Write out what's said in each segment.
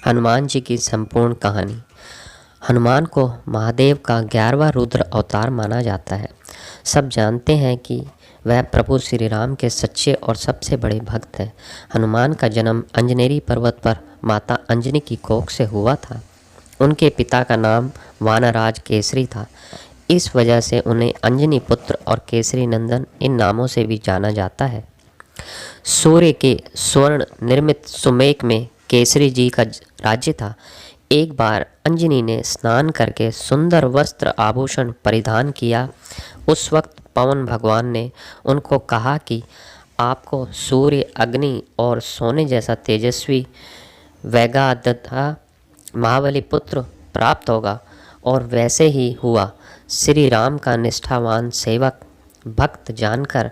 हनुमान जी की संपूर्ण कहानी। हनुमान को महादेव का 11वां रुद्र अवतार माना जाता है। सब जानते हैं कि वह प्रभु श्री राम के सच्चे और सबसे बड़े भक्त हैं। हनुमान का जन्म अंजनेरी पर्वत पर माता अंजनी की कोख से हुआ था। उनके पिता का नाम वानराज केसरी था। इस वजह से उन्हें अंजनी पुत्र और केसरी नंदन इन नामों से भी जाना जाता है। सूर्य के स्वर्ण निर्मित सुमेक में केसरी जी का राज्य था। एक बार अंजनी ने स्नान करके सुंदर वस्त्र आभूषण परिधान किया। उस वक्त पवन भगवान ने उनको कहा कि आपको सूर्य, अग्नि और सोने जैसा तेजस्वी वैगाधता महाबली पुत्र प्राप्त होगा। और वैसे ही हुआ। श्री राम का निष्ठावान सेवक भक्त जानकर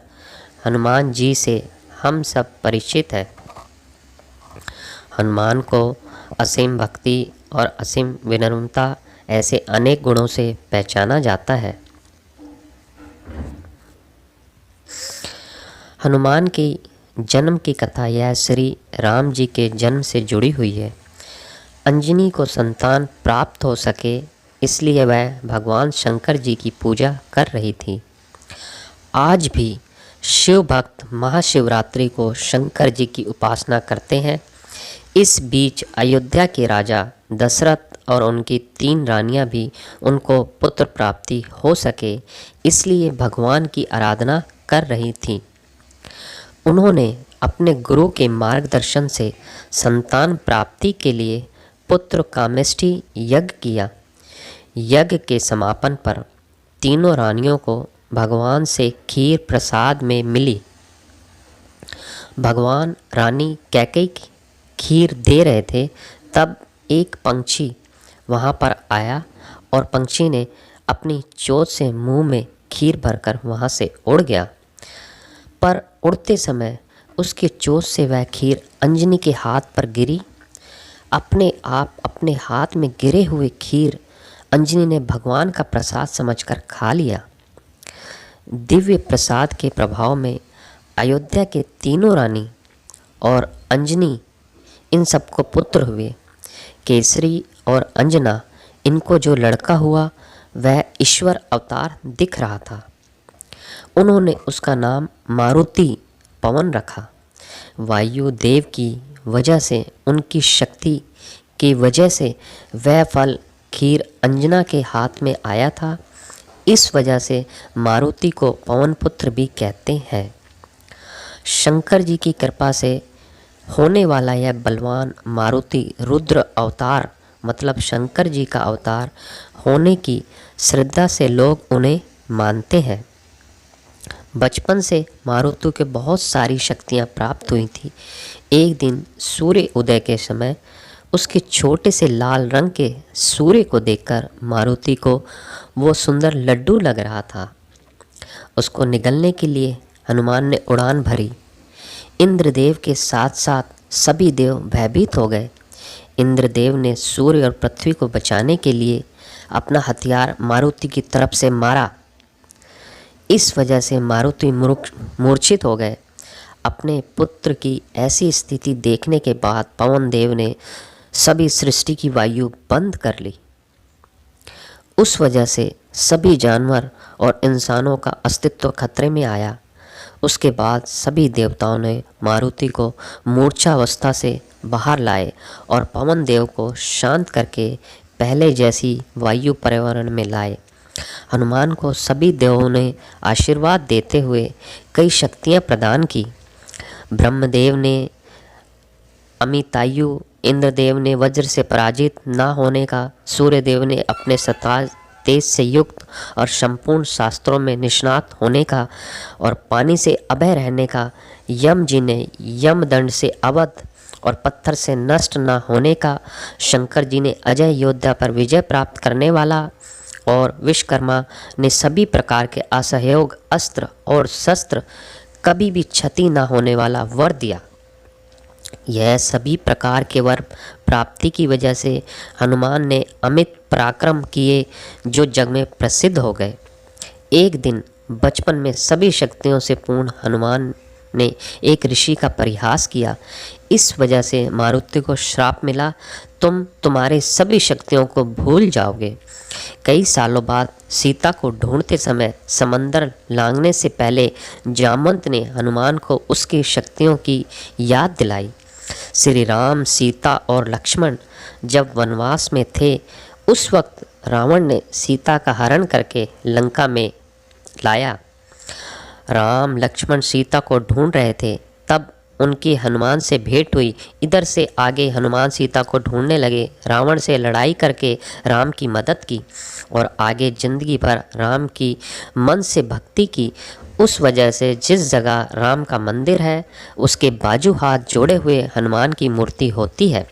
हनुमान जी से हम सब परिचित है। हनुमान को असीम भक्ति और असीम विनम्रता ऐसे अनेक गुणों से पहचाना जाता है। हनुमान की जन्म की कथा यह श्री राम जी के जन्म से जुड़ी हुई है। अंजनी को संतान प्राप्त हो सके इसलिए वह भगवान शंकर जी की पूजा कर रही थी। आज भी शिव भक्त महाशिवरात्रि को शंकर जी की उपासना करते हैं। इस बीच अयोध्या के राजा दशरथ और उनकी 3 रानियां भी उनको पुत्र प्राप्ति हो सके इसलिए भगवान की आराधना कर रही थीं। उन्होंने अपने गुरु के मार्गदर्शन से संतान प्राप्ति के लिए पुत्र कामेष्टि यज्ञ किया। यज्ञ के समापन पर तीनों रानियों को भगवान से खीर प्रसाद में मिली। भगवान रानी कैकेयी खीर दे रहे थे, तब एक पंछी वहां पर आया और पंछी ने अपनी चोंच से मुंह में खीर भरकर वहां से उड़ गया। पर उड़ते समय उसके चोंच से वह खीर अंजनी के हाथ पर गिरी। अपने आप अपने हाथ में गिरे हुए खीर अंजनी ने भगवान का प्रसाद समझकर खा लिया। दिव्य प्रसाद के प्रभाव में अयोध्या के तीनों रानी और अंजनी इन सबको पुत्र हुए। केसरी और अंजना, इनको जो लड़का हुआ वह ईश्वर अवतार दिख रहा था। उन्होंने उसका नाम मारुति पवन रखा। वायु देव की वजह से, उनकी शक्ति की वजह से वह फल खीर अंजना के हाथ में आया था। इस वजह से मारुति को पवन पुत्र भी कहते हैं। शंकर जी की कृपा से होने वाला यह बलवान मारुति रुद्र अवतार मतलब शंकर जी का अवतार होने की श्रद्धा से लोग उन्हें मानते हैं। बचपन से मारुति को बहुत सारी शक्तियां प्राप्त हुई थी। एक दिन सूर्य उदय के समय उसके छोटे से लाल रंग के सूर्य को देखकर मारुति को वो सुंदर लड्डू लग रहा था। उसको निगलने के लिए हनुमान ने उड़ान भरी। इंद्रदेव के साथ साथ सभी देव भयभीत हो गए। इंद्रदेव ने सूर्य और पृथ्वी को बचाने के लिए अपना हथियार मारुति की तरफ से मारा। इस वजह से मारुति मूर्छित हो गए। अपने पुत्र की ऐसी स्थिति देखने के बाद पवन देव ने सभी सृष्टि की वायु बंद कर ली। उस वजह से सभी जानवर और इंसानों का अस्तित्व खतरे में आया। उसके बाद सभी देवताओं ने मारुति को मूर्छावस्था से बाहर लाए और पवन देव को शांत करके पहले जैसी वायु पर्यावरण में लाए। हनुमान को सभी देवों ने आशीर्वाद देते हुए कई शक्तियां प्रदान की। ब्रह्मदेव ने अमितायु, इंद्रदेव ने वज्र से पराजित न होने का, सूर्यदेव ने अपने सताज तेज से युक्त और संपूर्ण शास्त्रों में निष्णात होने का और पानी से अभय रहने का, यम जी ने यमदंड से अवध और पत्थर से नष्ट न होने का, शंकर जी ने अजय योद्धा पर विजय प्राप्त करने वाला और विश्वकर्मा ने सभी प्रकार के असहयोग अस्त्र और शस्त्र कभी भी क्षति न होने वाला वर दिया। यह सभी प्रकार के वर प्राप्ति की वजह से हनुमान ने अमित पराक्रम किए जो जग में प्रसिद्ध हो गए। एक दिन बचपन में सभी शक्तियों से पूर्ण हनुमान ने एक ऋषि का परिहास किया। इस वजह से मारुति को श्राप मिला, तुम तुम्हारे सभी शक्तियों को भूल जाओगे। कई सालों बाद सीता को ढूंढते समय समंदर लांघने से पहले जामवंत ने हनुमान को उसकी शक्तियों की याद दिलाई। श्री राम, सीता और लक्ष्मण जब वनवास में थे, उस वक्त रावण ने सीता का हरण करके लंका में लाया। राम लक्ष्मण सीता को ढूंढ रहे थे, तब उनकी हनुमान से भेंट हुई। इधर से आगे हनुमान सीता को ढूंढने लगे, रावण से लड़ाई करके राम की मदद की और आगे जिंदगी भर राम की मन से भक्ति की। उस वजह से जिस जगह राम का मंदिर है, उसके बाजू हाथ जोड़े हुए हनुमान की मूर्ति होती है।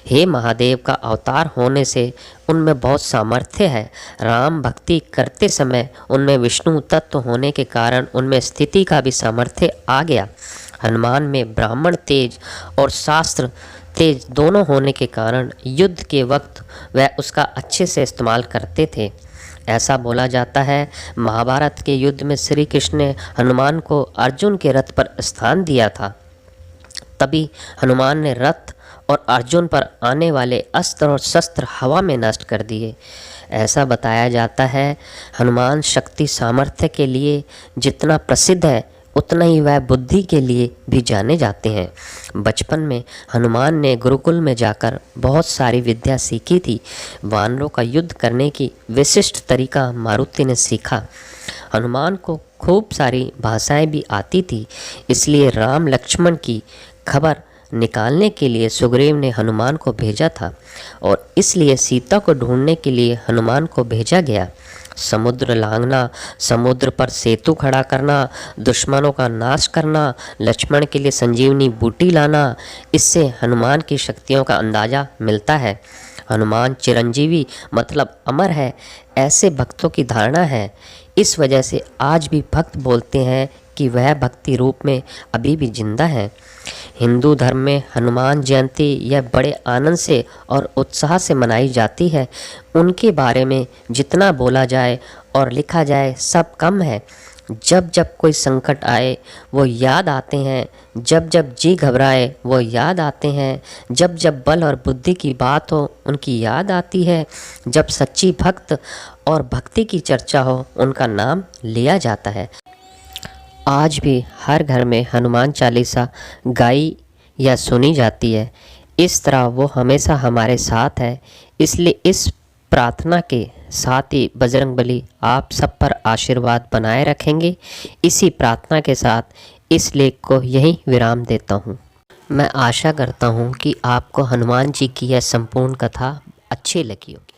हे महादेव का अवतार होने से उनमें बहुत सामर्थ्य है। राम भक्ति करते समय उनमें विष्णु तत्व होने के कारण उनमें स्थिति का भी सामर्थ्य आ गया। हनुमान में ब्राह्मण तेज और शास्त्र तेज दोनों होने के कारण युद्ध के वक्त वह उसका अच्छे से इस्तेमाल करते थे। ऐसा बोला जाता है, महाभारत के युद्ध में श्री कृष्ण ने हनुमान को अर्जुन के रथ पर स्थान दिया था। तभी हनुमान ने रथ और अर्जुन पर आने वाले अस्त्र और शस्त्र हवा में नष्ट कर दिए। ऐसा बताया जाता है, हनुमान शक्ति सामर्थ्य के लिए जितना प्रसिद्ध है, उतना ही वह बुद्धि के लिए भी जाने जाते हैं। बचपन में हनुमान ने गुरुकुल में जाकर बहुत सारी विद्या सीखी थी। वानरों का युद्ध करने की विशिष्ट तरीका मारुति ने सीखा। हनुमान को खूब सारी भाषाएं भी आती थी, इसलिए राम लक्ष्मण की खबर निकालने के लिए सुग्रीव ने हनुमान को भेजा था और इसलिए सीता को ढूंढने के लिए हनुमान को भेजा गया। समुद्र लांघना, समुद्र पर सेतु खड़ा करना, दुश्मनों का नाश करना, लक्ष्मण के लिए संजीवनी बूटी लाना, इससे हनुमान की शक्तियों का अंदाज़ा मिलता है। हनुमान चिरंजीवी मतलब अमर है, ऐसे भक्तों की धारणा है। इस वजह से आज भी भक्त बोलते हैं कि वह भक्ति रूप में अभी भी जिंदा है। हिंदू धर्म में हनुमान जयंती यह बड़े आनंद से और उत्साह से मनाई जाती है। उनके बारे में जितना बोला जाए और लिखा जाए सब कम है। जब जब कोई संकट आए वो याद आते हैं, जब जब जी घबराए वो याद आते हैं, जब जब बल और बुद्धि की बात हो उनकी याद आती है, जब सच्ची भक्त और भक्ति की चर्चा हो उनका नाम लिया जाता है। आज भी हर घर में हनुमान चालीसा गाई या सुनी जाती है। इस तरह वो हमेशा हमारे साथ है। इसलिए इस प्रार्थना के साथ ही बजरंगबली आप सब पर आशीर्वाद बनाए रखेंगे। इसी प्रार्थना के साथ इस लेख को यहीं विराम देता हूँ। मैं आशा करता हूँ कि आपको हनुमान जी की यह संपूर्ण कथा अच्छी लगी होगी।